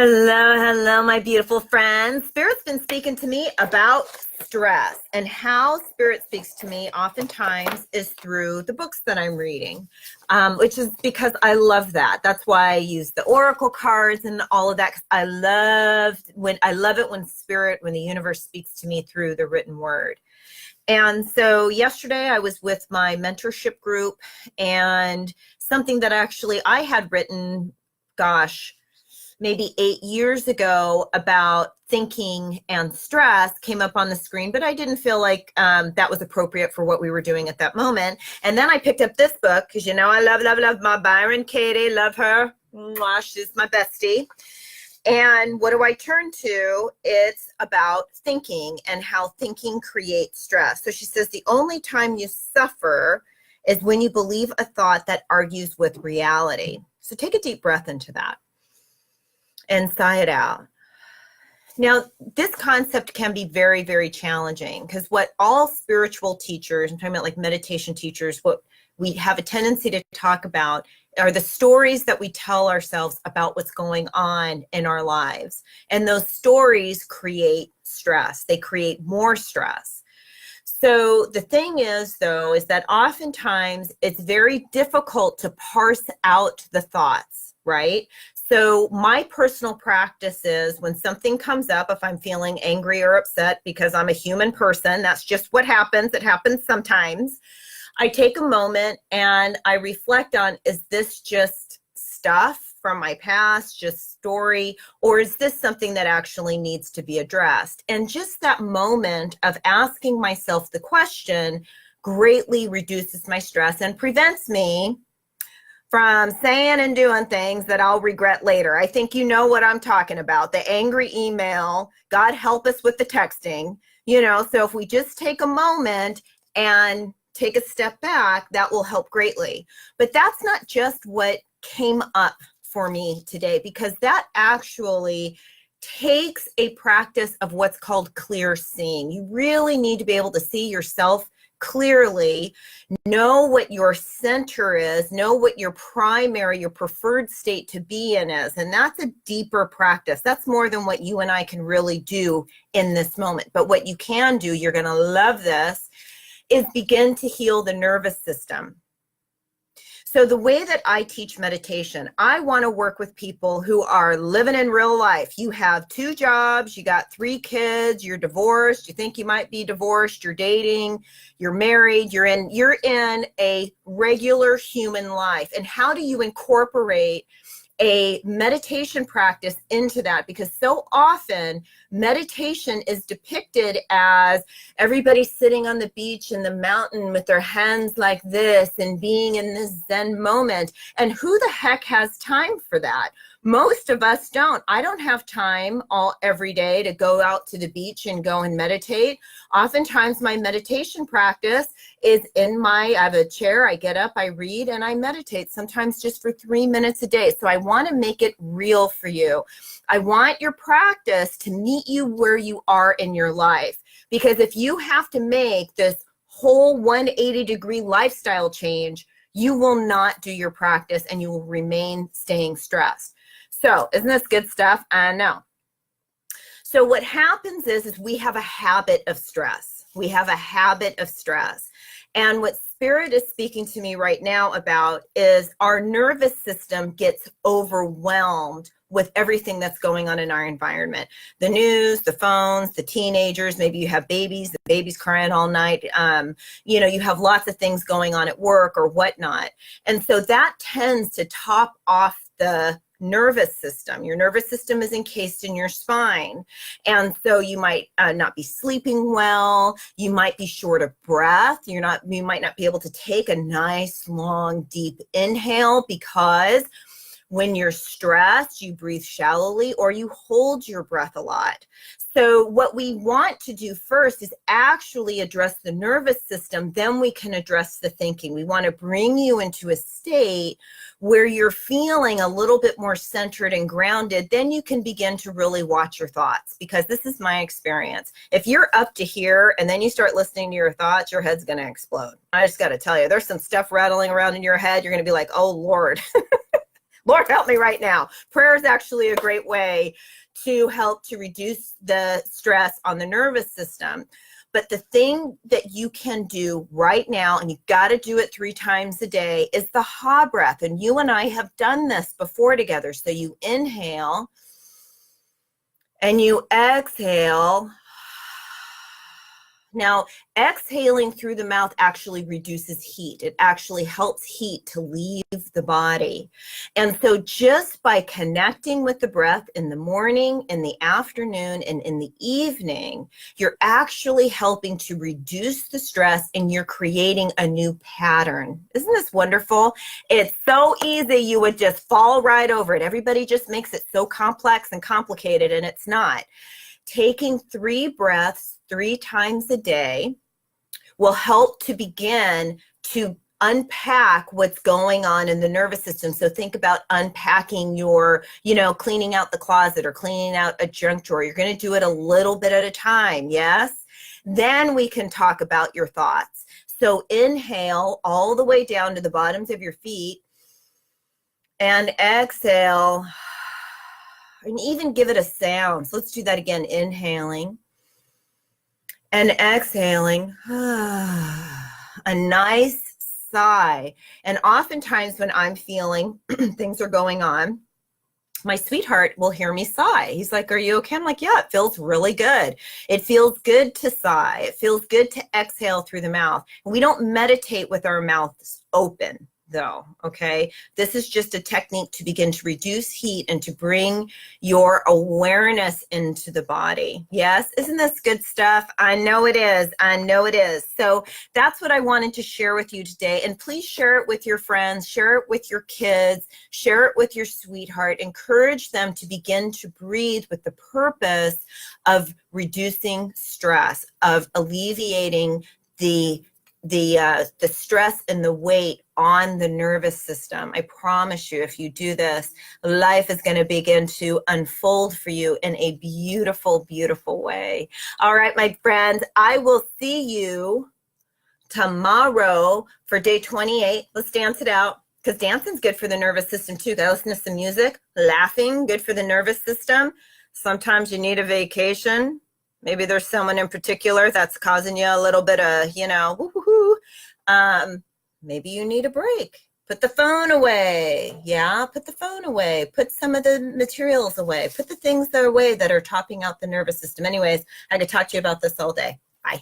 Hello, hello, my beautiful friends. Spirit's been speaking to me about stress, and how Spirit speaks to me oftentimes is through the books that I'm reading, which is because I love that. That's why I use the oracle cards and all of that. 'Cause I love it when when the universe speaks to me through the written word. And so yesterday I was with my mentorship group, and something that actually I had written, gosh, maybe 8 years ago about thinking and stress came up on the screen, but I didn't feel like that was appropriate for what we were doing at that moment. And then I picked up this book because, I love my Byron Katie, love her. Mwah, she's my bestie. And what do I turn to? It's about thinking and how thinking creates stress. So she says the only time you suffer is when you believe a thought that argues with reality. So take a deep breath into that and sigh it out. Now, this concept can be very, very challenging because what all spiritual teachers, I'm talking about like meditation teachers, what we have a tendency to talk about are the stories that we tell ourselves about what's going on in our lives. And those stories create stress. They create more stress. So the thing is, though, is that oftentimes it's very difficult to parse out the thoughts, right? So my personal practice is when something comes up, if I'm feeling angry or upset, because I'm a human person, that's just what happens. It happens sometimes. I take a moment and I reflect on, is this just stuff from my past, just story, or is this something that actually needs to be addressed? And just that moment of asking myself the question greatly reduces my stress and prevents me from saying and doing things that I'll regret later. I think you know what I'm talking about. The angry email, God help us with the texting, so if we just take a moment and take a step back, that will help greatly. But that's not just what came up for me today, because that actually takes a practice of what's called clear seeing. You really need to be able to see yourself clearly, know what your center is, know what your primary, your preferred state to be in is. And that's a deeper practice. That's more than what you and I can really do in this moment. But what you can do, you're going to love this, is begin to heal the nervous system. So the way that I teach meditation, I want to work with people who are living in real life. You have 2 jobs, you got 3 kids, you're divorced, you think you might be divorced, you're dating, you're married, you're in a regular human life. And how do you incorporate a meditation practice into that? Because so often meditation is depicted as everybody sitting on the beach in the mountain with their hands like this and being in this Zen moment. And who the heck has time for that? Most of us don't. I don't have time every day to go out to the beach and go and meditate. Oftentimes my meditation practice is I have a chair, I get up, I read, and I meditate, sometimes just for 3 minutes a day. So I want to make it real for you. I want your practice to meet you where you are in your life. Because if you have to make this whole 180-degree lifestyle change, you will not do your practice and you will remain staying stressed. So isn't this good stuff? I know. So what happens is we have a habit of stress. We have a habit of stress. And what Spirit is speaking to me right now about is our nervous system gets overwhelmed with everything that's going on in our environment. The news, the phones, the teenagers, maybe you have babies, the baby's crying all night. You have lots of things going on at work or whatnot. And so that tends to top off the nervous system. Your nervous system is encased in your spine. And so you might not be sleeping well. You might be short of breath. You might not be able to take a nice, long, deep inhale because when you're stressed, you breathe shallowly or you hold your breath a lot. So what we want to do first is actually address the nervous system. Then we can address the thinking. We want to bring you into a state where you're feeling a little bit more centered and grounded. Then you can begin to really watch your thoughts, because this is my experience. If you're up to here and then you start listening to your thoughts, your head's going to explode. I just got to tell you, there's some stuff rattling around in your head. You're going to be like, oh, Lord. Lord, help me right now. Prayer is actually a great way to help to reduce the stress on the nervous system. But the thing that you can do right now, and you got to do it 3 times a day, is the ha breath. And you and I have done this before together. So you inhale and you exhale. Now, exhaling through the mouth actually reduces heat. It actually helps heat to leave the body. And so just by connecting with the breath in the morning, in the afternoon, and in the evening, you're actually helping to reduce the stress and you're creating a new pattern. Isn't this wonderful? It's so easy. You would just fall right over it. Everybody just makes it so complex and complicated, and it's not. Taking 3 breaths 3 times a day will help to begin to unpack what's going on in the nervous system. So think about unpacking your, cleaning out the closet or cleaning out a junk drawer. You're going to do it a little bit at a time, yes? Then we can talk about your thoughts. So inhale all the way down to the bottoms of your feet and exhale. And even give it a sound. So let's do that again. Inhaling and exhaling. A nice sigh. And oftentimes when I'm feeling things are going on, my sweetheart will hear me sigh. He's like, "Are you okay?" I'm like, "Yeah, it feels really good." It feels good to sigh. It feels good to exhale through the mouth. We don't meditate with our mouths open, though, okay? This is just a technique to begin to reduce heat and to bring your awareness into the body. Yes? Isn't this good stuff? I know it is. I know it is. So that's what I wanted to share with you today. And please share it with your friends, share it with your kids, share it with your sweetheart. Encourage them to begin to breathe with the purpose of reducing stress, of alleviating the stress and the weight on the nervous system. I promise you, if you do this, life is going to begin to unfold for you in a beautiful, beautiful way. All right, my friends, I will see you tomorrow for day 28. Let's dance it out, because dancing's good for the nervous system too. Gotta listen to some music. Laughing, good for the nervous system. Sometimes you need a vacation. Maybe there's someone in particular that's causing you a little bit of, woo-hoo-hoo. Maybe you need a break. Put the phone away. Yeah, put the phone away. Put some of the materials away. Put the things that are away that are topping out the nervous system. Anyways, I could talk to you about this all day. Bye.